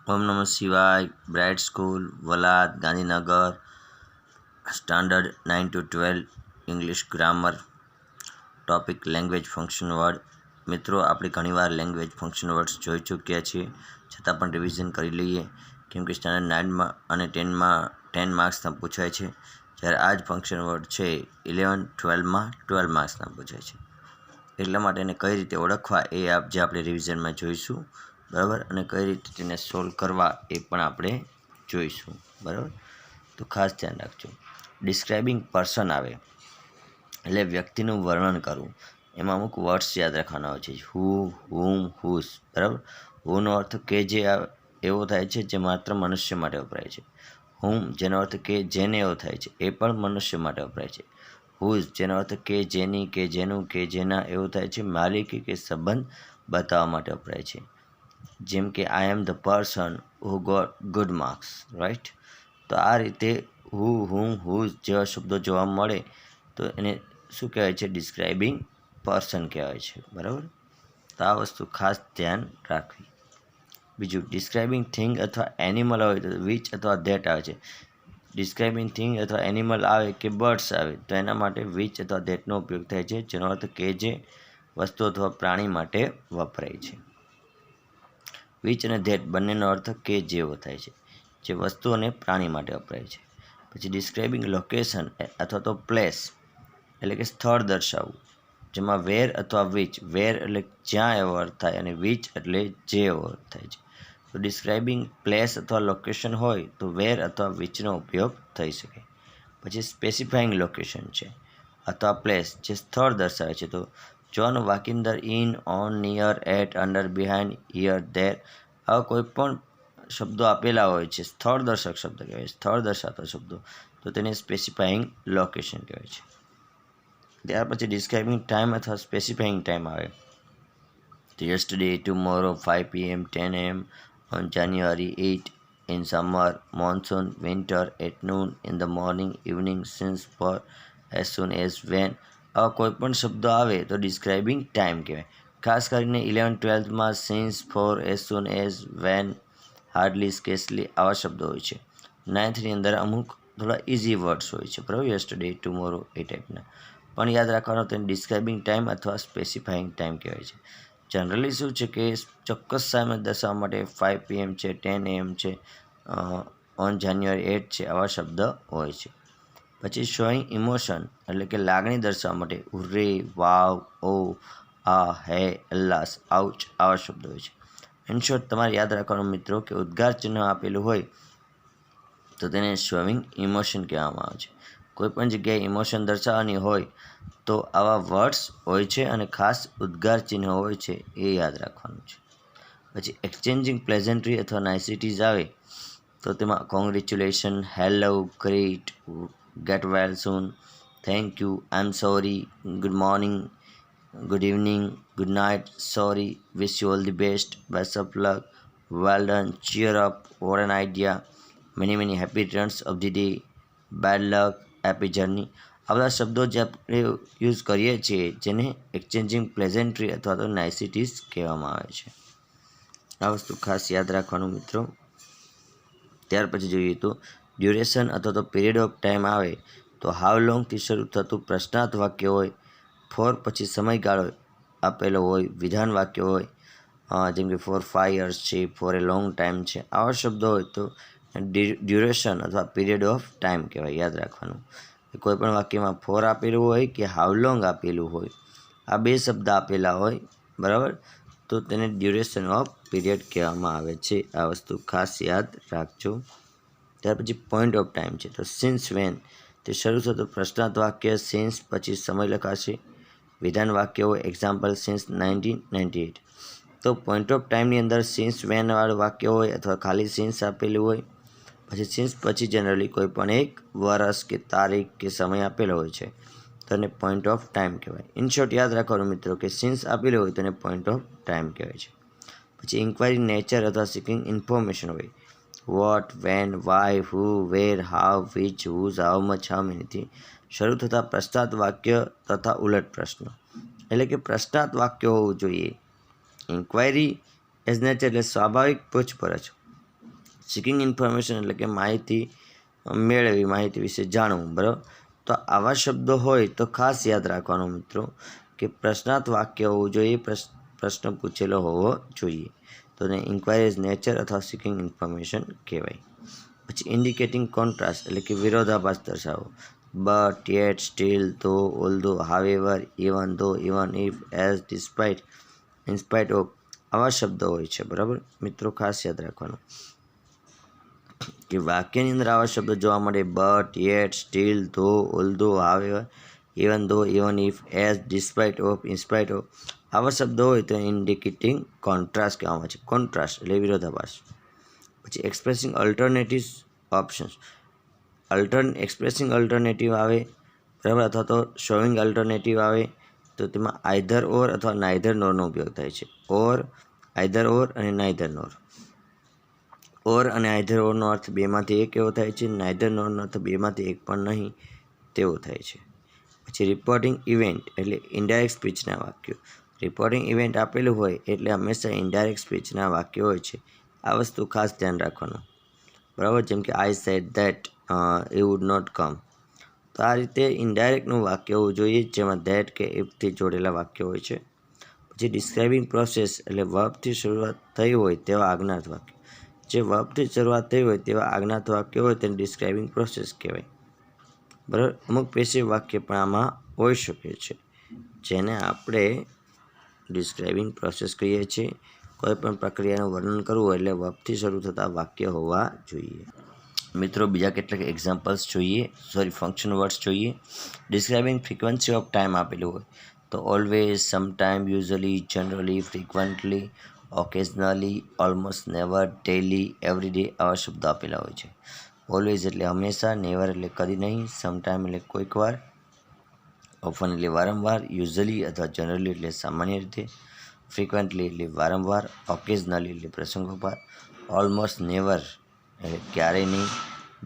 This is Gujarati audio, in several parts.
ओम नमः शिवाय bright school Valad Gandhinagar standard 9 to 12 English grammar topic language function word. मित्रों આપણે ઘણીવાર લેંગ્વેજ ફંક્શન વર્ડ્સ જોઈ ચૂક્યા છીએ, છતાં પણ રિવિઝન કરી લઈએ કેમ કે સ્ટાન્ડર્ડ 9માં અને 10 માર્ક્સના પૂછાય છે, જ્યારે આ જ ફંક્શન વર્ડ છે 11 12માં 12 માર્ક્સના પૂછાય છે। એટલા માટે એને કઈ રીતે ઓળખવા એ આપણે રિવિઝનમાં જોઈશું, બરાબર। અને કઈ રીતે તેને સોલ્વ કરવા એ પણ આપણે જોઈશું, બરાબર। તો ખાસ ધ્યાન રાખજો। ડિસ્ક્રાઇબિંગ પર્સન આવે એટલે વ્યક્તિનું વર્ણન કરવું, એમાં અમુક વર્ડ્સ યાદ રાખવાના હોય છે, હુ, હુમ, હુઝ, બરાબર। હુનો અર્થ કે જે એવો થાય છે જે માત્ર મનુષ્ય માટે વપરાય છે। હુમ જેનો અર્થ કે જેને એવો થાય છે એ પણ મનુષ્ય માટે વપરાય છે। હુઝ જેનો અર્થ કે જેની, કે જેનું, કે જેના એવું થાય છે માલિકી કે સંબંધ બતાવવા માટે વપરાય છે। જેમ કે I am the person who got good marks, right. તો આ રીતે હુ, હુમ, હુઝ જેવા શબ્દો જોવા મળે તો એને શું કહેવાય છે? ડિસ્ક્રાઇબિંગ પર્સન કહેવાય છે, બરાબર। તો આ વસ્તુ ખાસ ધ્યાન રાખવી। બીજું, ડિસ્ક્રાઇબિંગ થિંગ અથવા એનિમલ હોય તો વિચ અથવા ધેટ આવે છે। ડિસ્ક્રાઇબિંગ થિંગ અથવા એનિમલ આવે કે બર્ડ્સ આવે તો એના માટે વિચ અથવા ધેટનો ઉપયોગ થાય છે, જેનો અર્થ કે જે વસ્તુ અથવા પ્રાણી માટે વપરાય છે। વિચ અને ધેટ બંનેનો અર્થ કે જેવો થાય છે, જે વસ્તુ અને પ્રાણી માટે વપરાય છે। પછી ડિસ્ક્રાઇબિંગ લોકેશન અથવા તો પ્લેસ એટલે કે સ્થળ દર્શાવવું, જેમાં વેર અથવા વિચ, વેર એટલે જ્યાં એવો અર્થ થાય અને વિચ એટલે જે એવો અર્થ થાય છે। તો ડિસ્ક્રાઇબિંગ પ્લેસ અથવા લોકેશન હોય તો વેર અથવા વિચનો ઉપયોગ થઈ શકે। પછી સ્પેસિફાઈંગ લોકેશન છે અથવા પ્લેસ જે સ્થળ દર્શાવે છે, તો John walk in the in, on, near, at, under, behind, here, there, આવા કોઈ પણ શબ્દો આપેલા હોય છે, સ્થળ દર્શક શબ્દ કહેવાય, સ્થળ દર્શાવતા શબ્દો, તો તેને સ્પેસિફાઈંગ લોકેશન કહેવાય છે। ત્યાર પછી ડિસ્ક્રાઇબિંગ ટાઈમ અથવા સ્પેસિફાઈંગ ટાઈમ આવે તો yesterday, tomorrow, 5 PM, 10 AM, on January 8, in summer, monsoon, winter, at noon, in the morning, evening, since, for, as soon as, when, આવા કોઈ પણ શબ્દો આવે તો ડિસ્ક્રાઇબિંગ ટાઈમ કહેવાય। ખાસ કરીને 11-12માં since, for, as soon as, when, hardly, scarcely આવા શબ્દો હોય છે। 9thની અંદર અમુક થોડા ઇઝી વર્ડ્સ હોય છે, બરાબર, યસ્ટરડે, ટુમોરો એ ટાઈપના, પણ યાદ રાખવાનું તેને ડિસ્ક્રાઇબિંગ ટાઈમ અથવા સ્પેસિફાઈંગ ટાઈમ કહેવાય છે। જનરલી શું છે કે ચોક્કસ સમય દર્શાવવા માટે 5 PM છે, 10 AM છે, ઓન જાન્યુઆરી 8 છે, આવા શબ્દ હોય છે। પછી શોઈંગ ઇમોશન એટલે કે લાગણી દર્શાવવા માટે હુર્રે, વાવ, ઓ, આ, હે, અલ્લાસ, આઉચ આવા શબ્દો હોય છે। ઇન શોર્ટ તમારે યાદ રાખવાનું મિત્રો કે ઉદ્ગાર ચિહ્ન આપેલું હોય તો તેને શોઈંગ ઇમોશન કહેવામાં આવે છે। કોઈ પણ જગ્યાએ ઇમોશન દર્શાવવાની હોય તો આવા વર્ડ્સ હોય છે અને ખાસ ઉદ્ગાર ચિહ્ન હોય છે, એ યાદ રાખવાનું છે। પછી એક્સચેન્જિંગ પ્લેઝન્ટ્રી અથવા નાઇસિટીઝ આવે તો તેમાં congratulation, hello, great, get well soon, thank you, I am sorry, good morning, good evening, good night, sorry, wish you all the best, best of luck, well done, cheer up, what an idea, many happy returns of the day, bad luck, happy journey, આ બધા શબ્દો જે આપણે યુઝ કરીએ છીએ જેને એક્સચેન્જિંગ પ્લેઝન્ટ્રી અથવા તો નાઇસિટીઝ કહેવામાં આવે છે। આ વસ્તુ ખાસ યાદ રાખવાનું મિત્રો। ત્યાર પછી જોઈએ તો ડ્યુરેશન અથવા તો પીરિયડ ઓફ ટાઈમ આવે તો હાઉ લોંગથી શરૂ થતું પ્રશ્નાર્થ વાક્ય હોય, ફોર પછી સમયગાળો આપેલો હોય, વિધાન વાક્ય હોય, જેમ કે ફોર 5 years છે, ફોર એ લોંગ ટાઈમ છે, આવા શબ્દો હોય તો ડ્યુરેશન અથવા પીરિયડ ઓફ ટાઈમ કહેવાય, યાદ રાખવાનું। કોઈ પણ વાક્યમાં ફોર આપેલું હોય કે હાઉ લોંગ આપેલું હોય, આ બે શબ્દ આપેલા હોય, બરાબર, તો તેને ડ્યુરેશન ઓફ પીરિયડ કહેવામાં આવે છે। આ વસ્તુ ખાસ યાદ રાખજો। ત્યાર પછી પોઈન્ટ ઓફ ટાઈમ છે તો સિન્સ, વેન તે શરૂ થતું પ્રશ્નાર્થ વાક્ય, સિન્સ પછી સમય લખાશે, વિધાન વાક્ય હોય, એક્ઝામ્પલ સિન્સ 1998, તો પોઈન્ટ ઓફ ટાઈમની અંદર સિન્સ વેન વાળું વાક્ય હોય અથવા ખાલી સિન્સ આપેલું હોય, પછી સિન્સ પછી જનરલી કોઈ પણ એક વર્ષ કે તારીખ કે સમય આપેલો હોય છે તો એને પોઈન્ટ ઓફ ટાઈમ કહેવાય। ઇન શોર્ટ યાદ રાખવાનું મિત્રો કે સિન્સ આપેલું હોય તો એને પોઈન્ટ ઓફ ટાઈમ કહેવાય છે। પછી ઇન્ક્વાયરી નેચર અથવા સિકિંગ ઇન્ફોર્મેશન હોય, what, when, why, who, where, how, which, whose, how much, how મેનીથી શરૂ થતા પ્રશ્નાર્થ વાક્ય તથા ઉલટ પ્રશ્ન, એટલે કે પ્રશ્નાર્થ વાક્ય હોવું જોઈએ। ઇન્ક્વાયરી એઝ નેચર એટલે સ્વાભાવિક પૂછપરછ, સિકિંગ ઇન્ફોર્મેશન એટલે કે માહિતી મેળવી, માહિતી વિશે જાણવું, બરાબર. તો આવા શબ્દો હોય તો ખાસ યાદ રાખવાનું મિત્રો કે પ્રશ્નાર્થ વાક્ય હોવું જોઈએ, પ્રશ્ન પૂછેલો હોવો જોઈએ. તો એને ઇન્ક્વાયરીઝ નેચર અથવા સિકિંગ ઇન્ફોર્મેશન કહેવાય. પછી ઇન્ડિકેટિંગ કોન્ટ્રાસ્ટ એટલે કે વિરોધાભાસ દર્શાવો. But, yet, still, though, although, however, even though, even if, as, despite, in spite of, આવા શબ્દો હોય છે, બરાબર મિત્રો. ખાસ યાદ રાખવાનું કે વાક્યની અંદર આવા શબ્દો જોવા મળે. But, yet, still, though, although, however, even though, even if, as, despite of, in spite of, આવા શબ્દો હોય તો ઇન્ડિકેટિંગ કોન્ટ્રાસ્ટ કહેવામાં આવે છે. કોન્ટ્રાસ્ટ એટલે વિરોધાભાસ. પછી expressing alternative options. Expressing alternative આવે, બરાબર, અથવા તો શોઈંગ અલ્ટરનેટિવ આવે તો તેમાં આઈધર ઓર અથવા નાઈધર નોરનો ઉપયોગ થાય છે. ઓર, આઈધર ઓર અને નાઈધર નોર. ઓર અને આઈધર ઓરનો અર્થ બેમાંથી એક એવો થાય છે. નાઈધર નોરનો અર્થ બેમાંથી એક પણ નહીં તેવો થાય છે. પછી રિપોર્ટિંગ ઇવેન્ટ એટલે ઇનડાયરેક્ટ સ્પીચના વાક્યો. રિપોર્ટિંગ ઇવેન્ટ આપેલું હોય એટલે હંમેશા ઇનડાયરેક્ટ સ્પીચના વાક્યો હોય છે. આ વસ્તુ ખાસ ધ્યાન રાખવાનું, બરાબર. જેમ કે I said that he would not come. તો આ રીતે ઇનડાયરેક્ટનું વાક્ય હોવું જોઈએ જેમાં ધેટ કે ઇફથી જોડેલા વાક્યો હોય છે. પછી ડિસ્ક્રાઇબિંગ પ્રોસેસ એટલે વર્બથી શરૂઆત થઈ હોય તેવા આજ્ઞાર્થ વાક્યો. જે વર્બથી શરૂઆત થઈ હોય તેવા આજ્ઞાર્થ વાક્યો હોય તેને ડિસ્ક્રાઇબિંગ પ્રોસેસ કહેવાય, બરાબર. અમુક પેસિવ વાક્ય પણ આમાં હોઈ શકે છે જેને આપણે ડિસ્ક્રાઇબિંગ પ્રોસેસ કહીએ છીએ. કોઈ પણ પ્રક્રિયાનું વર્ણન કરવું હોય એટલે વર્બથી શરૂ થતા વાક્ય હોવા જોઈએ. મિત્રો બીજા કેટલાક એક્ઝામ્પલ્સ જોઈએ, ફંક્શન વર્ડ્સ જોઈએ. ડિસ્ક્રાઇબિંગ ફ્રીક્વન્સી ઓફ ટાઈમ આપેલું હોય તો always, sometime, usually, generally, frequently, occasionally, almost never, daily, every day આવા શબ્દો આપેલા હોય છે. ઓલવેઝ એટલે હંમેશા, નેવર એટલે કદી નહીં, સમટાઈમ એટલે કોઈક વાર, ઓફન એટલે વારંવાર, યુઝલી અથવા જનરલી એટલે સામાન્ય રીતે, ફ્રીક્વન્ટલી એટલે વારંવાર, ઓકેઝનલી એટલે પ્રસંગોપાત, ઓલમોસ્ટ નેવર એટલે ક્યારેય નહીં,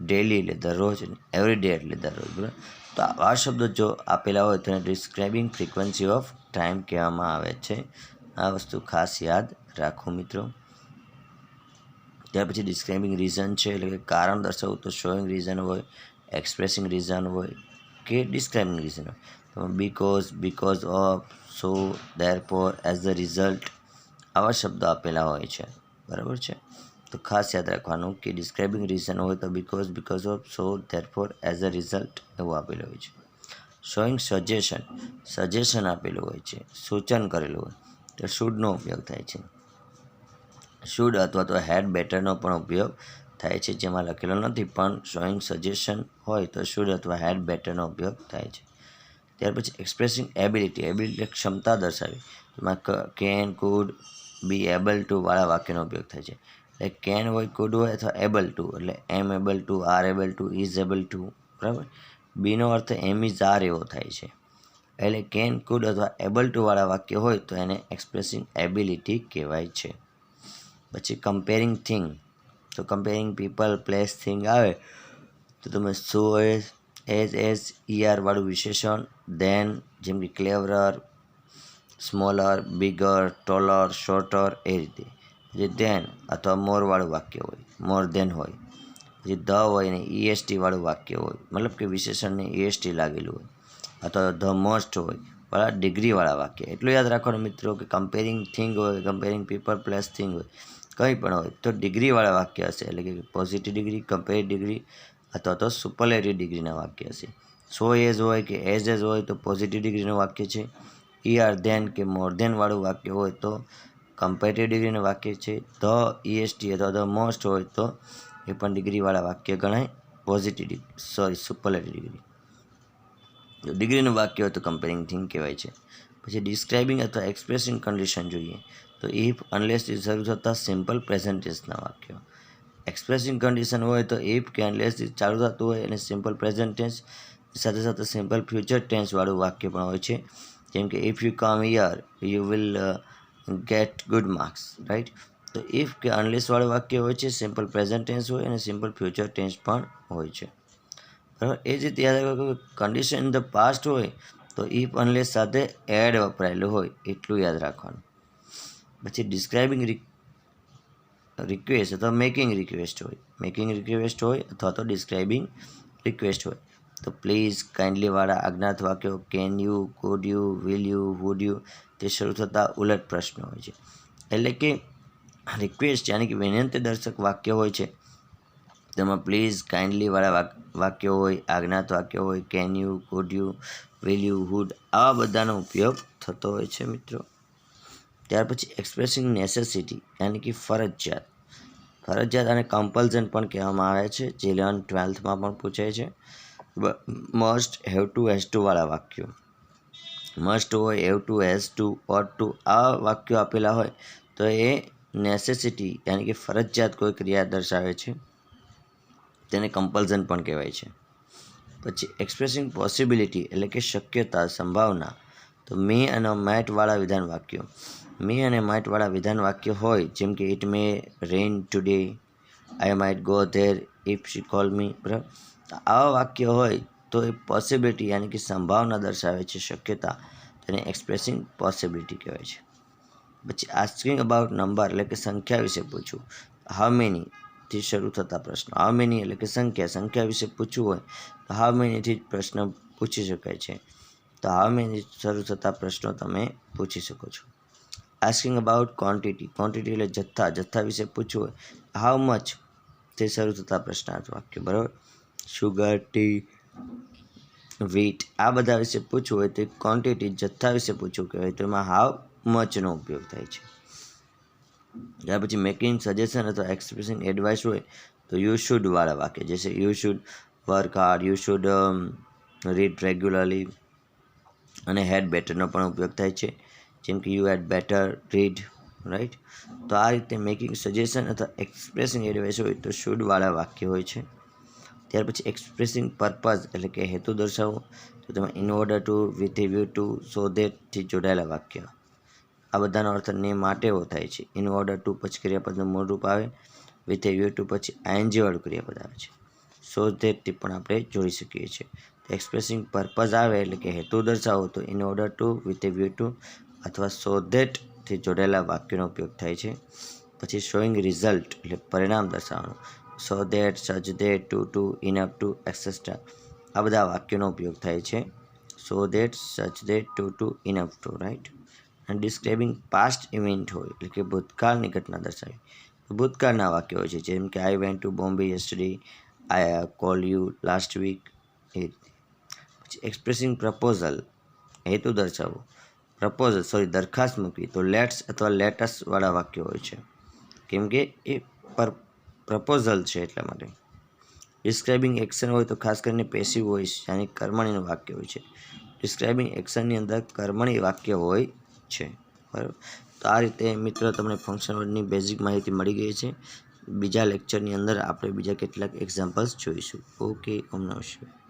ડેઇલી એટલે દરરોજ, એવરીડે એટલે દરરોજ, બરાબર. તો આ શબ્દો જો આપેલા હોય તેને ડિસ્ક્રાઇબિંગ ફ્રીક્વન્સી ઓફ ટાઈમ કહેવામાં આવે છે. આ વસ્તુ ખાસ યાદ રાખો મિત્રો. ત્યાર પછી ડિસ્ક્રાઇબિંગ રીઝન છે એટલે કે કારણ દર્શાવવું તો શોઈંગ રીઝન હોય, એક્સપ્રેસિંગ રીઝન હોય કે ડિસ્ક્રાઇબિંગ રીઝન હોય. તો because of, so, therefore, as the result આવા શબ્દો આપેલા હોય છે, બરાબર છે. તો ખાસ યાદ રાખવાનું કે ડિસ્ક્રાઇબિંગ રીઝન હોય તો because of, so, therefore, as a result એવું આપેલું હોય છે. શોઈંગ સજેશન આપેલું હોય છે, સૂચન કરેલું હોય તો શુડનો ઉપયોગ થાય છે. શુડ અથવા તો હેડ બેટરનો પણ ઉપયોગ થાય છે, જેમાં લખેલો નથી પણ શોઈંગ સજેશન હોય તો શુડ અથવા હેડ બેટરનો ઉપયોગ થાય છે. ત્યાર પછી એક્સપ્રેસિંગ એબિલિટી ક્ષમતા દર્શાવી, એમાં can, food, be able to વાળા વાક્યનો ઉપયોગ થાય છે. એટલે કેન હોય, કુડ હોય અથવા એબલ ટુ એટલે એમ able to, are able to, is able to, બરાબર. બીનો અર્થ એમ ઇઝ આર એવો થાય છે. એટલે કેન, કુડ અથવા એબલ ટુ વાળા વાક્ય હોય તો એને એક્સપ્રેસિંગ એબિલિટી કહેવાય છે. પછી કમ્પેરિંગ થિંગ, તો કમ્પેરિંગ પીપલ, પ્લેસ, થિંગ આવે તો તમે સો, એઝ, ઈઆર વાળું વિશેષણ, ધેન જેમ કે cleverer, smaller, bigger, taller, shorter એ રીતે. પછી ધેન અથવા મોર વાળું વાક્ય હોય, મોર ધેન હોય. પછી ધ હોય ને ઈએસટી વાળું વાક્ય હોય, મતલબ કે વિશેષણને ઈએસટી લાગેલું હોય. અથવા ધ મોસ્ટ હોય વાળા ડિગ્રીવાળા વાક્ય. એટલું યાદ રાખવાનું મિત્રો કે કમ્પેરિંગ થિંગ હોય, કમ્પેરિંગ પીપલ, પ્લેસ, થિંગ હોય, કંઈ પણ હોય તો ડિગ્રીવાળા વાક્ય હશે. એટલે કે પોઝિટિવ ડિગ્રી, કમ્પેરેટિવ ડિગ્રી અથવા તો સુપરલેટિવ ડિગ્રીના વાક્ય હશે. સો એઝ હોય કે એઝ હોય તો પોઝિટિવ ડિગ્રીનું વાક્ય છે. ઈઆર ધેન કે મોર ધેન વાળું વાક્ય હોય તો કમ્પેરેટિવ ડિગ્રીનું વાક્ય છે. ધ ઈએસટી અથવા ધ મોસ્ટ હોય તો એ પણ ડિગ્રીવાળા વાક્ય ગણાય, સુપરલેટિવ ડિગ્રી. ડિગ્રીનું વાક્ય હોય તો કમ્પેરિંગ થિંગ કહેવાય છે. પછી ડિસ્ક્રાઇબિંગ અથવા એક્સપ્રેસિંગ કન્ડિશન જોઈએ તો ઇફ, અનલેસથી શરૂ થતા સિમ્પલ પ્રેઝન્ટ ટેન્સના વાક્યો. એક્સપ્રેસિંગ કન્ડિશન હોય તો ઇફ કે અનલેસથી ચાલુ થતું હોય અને સિમ્પલ પ્રેઝન્ટ ટેન્સ સાથે સાથે સિમ્પલ ફ્યુચર ટેન્સ વાળું વાક્ય પણ હોય છે. જેમ કે if you come here you will get good marks, right. તો ઇફ કે અનલેસ વાળું વાક્ય હોય છે, સિમ્પલ પ્રેઝન્ટ ટેન્સ હોય અને સિમ્પલ ફ્યુચર ટેન્સ પણ હોય છે, બરાબર. એ જ રીતે યાદ રાખો કે કન્ડિશન ઇન ધ પાસ્ટ હોય તો ઇફ અનલેસ સાથે એડ વપરાયેલું હોય એટલું યાદ રાખવાનું. પછી ડિસ્ક્રાઇબિંગ રિક્વેસ્ટ અથવા મેકિંગ રિક્વેસ્ટ હોય અથવા તો ડિસ્ક્રાઇબિંગ રિક્વેસ્ટ હોય. તો પ્લીઝ કાઇન્ડલીવાળા અજ્ઞાત વાક્યો can you, could you, will you, would you તે શરૂ થતા ઉલટ પ્રશ્ન હોય છે. એટલે કે રિક્વેસ્ટ યાની કે વિનંતી દર્શક વાક્ય હોય છે, તેમાં પ્લીઝ કાઇન્ડલીવાળા વાક્યો હોય, આજ્ઞાત વાક્યો હોય, can you, could you, will you, would આવા બધાનો ઉપયોગ થતો હોય છે મિત્રો. ત્યાર પછી એક્સપ્રેસિંગ નેસેસિટી યાની કે ફરજિયાત અને કમ્પલ્ઝન પણ કહેવામાં આવે છે, જે 11th-12thમાં પણ પૂછાય છે. Must, have to, has to વાળા વાક્યો, મસ્ટ હોય, have to, has to, ought to આ વાક્યો આપેલા હોય તો એ નેસેસિટી યાની કે ફરજિયાત કોઈ ક્રિયા દર્શાવે છે, તેને કમ્પલ્ઝન પણ કહેવાય છે. પછી એક્સપ્રેસિંગ પોસિબિલિટી એટલે કે શક્યતા, સંભાવના, તો મે અને માઇટવાળા વિધાન વાક્યો, મે અને માઇટવાળા વિધાન વાક્ય હોય, જેમ કે it may rain today, I might go there if she call me, બરાબર. આવા વાક્ય હોય તો એ પોસિબિલિટી યાની કે સંભાવના દર્શાવે છે, શક્યતા, તેને એક્સપ્રેસિંગ પોસિબિલિટી કહેવાય છે. પછી આસ્કિંગ અબાઉટ નંબર એટલે કે સંખ્યા વિશે પૂછવું, હાઉ મેની થી શરૂ થતા પ્રશ્નો, હાઉ મેની એટલે કે સંખ્યા વિશે પૂછવું હોય તો હાઉ મેનીથી પ્રશ્ન પૂછી શકાય છે. તો હાઉ મેની શરૂ થતા પ્રશ્નો તમે પૂછી શકો છો. આસ્કિંગ અબાઉટ ક્વોન્ટિટી એટલે જથ્થા વિશે પૂછવું હોય, હાઉ મચ તે શરૂ થતા પ્રશ્નાર્થ વાક્ય, બરાબર. શુગર, ટી, વીટ આ બધા વિશે પૂછવું હોય તો ક્વોન્ટિટી જથ્થા વિશે પૂછવું કહેવાય, તો એમાં હાઉ મચનો ઉપયોગ થાય છે. ત્યાર પછી મેકિંગ સજેશન અથવા એક્સપ્રેસિંગ એડવાઇસ હોય તો યુ શુડ વાળા વાક્ય, જૈસે you should work hard, you should read regularly, અને હેડ બેટરનો પણ ઉપયોગ થાય છે, જેમ કે you had better read, write. તો આ રીતે મેકિંગ સજેશન અથવા એક્સપ્રેસિંગ એડવાઇસ હોય તો શુડ વાળા વાક્ય હોય છે. ત્યાર પછી એક્સપ્રેસિંગ પર્પઝ એટલે કે હેતુ દર્શાવો, તો તેમાં in order to, with a view to, so ધેટથી જોડાયેલા વાક્ય, આ બધાનો અર્થ ને માટે એવો થાય છે. ઇન ઓર્ડર ટુ પછી ક્રિયાપદનું મૂળ રૂપ આવે, વિથ એ વ્યૂ ટુ પછી આઈએનજી વાળું ક્રિયાપદ આવે છે, સો ધેટથી પણ આપણે જોડી શકીએ છીએ. એક્સપ્રેસિંગ પર્પઝ આવે એટલે કે હેતુ દર્શાવો તો in order to, with a view two અથવા સો ધેટથી જોડાયેલા વાક્યનો ઉપયોગ થાય છે. પછી શોઈંગ રિઝલ્ટ એટલે પરિણામ દર્શાવવાનું, so that, such that, to, enough to, etcetera આ બધા વાક્યોનો ઉપયોગ થાય છે. So that, such that, to, enough to, right. અને ડિસ્ક્રાઇબિંગ પાસ્ટ ઇવેન્ટ હોય એટલે કે ભૂતકાળની ઘટના દર્શાવી, ભૂતકાળના વાક્યો હોય છે, જેમ કે I went to Bombay yesterday, I call you last week એ રીતે. પછી એક્સપ્રેસિંગ પ્રપોઝલ હેતુ દર્શાવવો, દરખાસ્ત મૂકવી તો લેટ્સ અથવા લેટસ વાળા વાક્યો હોય છે, કેમ કે એ પ્રપોઝલ છે એટલા માટે. ડિસ્ક્રાઇબિંગ એક્શન હોય તો ખાસ કરીને પેસિવ વોઇસ યાની કર્મણીનું વાક્ય હોય છે. ડિસ્ક્રાઇબિંગ એક્શનની અંદર કર્મણી વાક્ય હોય છે, બરાબર. તો આ રીતે મિત્રો તમને ફંક્શન વર્ડની બેઝિક માહિતી મળી ગઈ છે. બીજા લેક્ચરની અંદર આપણે બીજા કેટલાક એક્ઝામ્પલ્સ જોઈશું. ઓકે, ઓમ નમઃ શિવાય.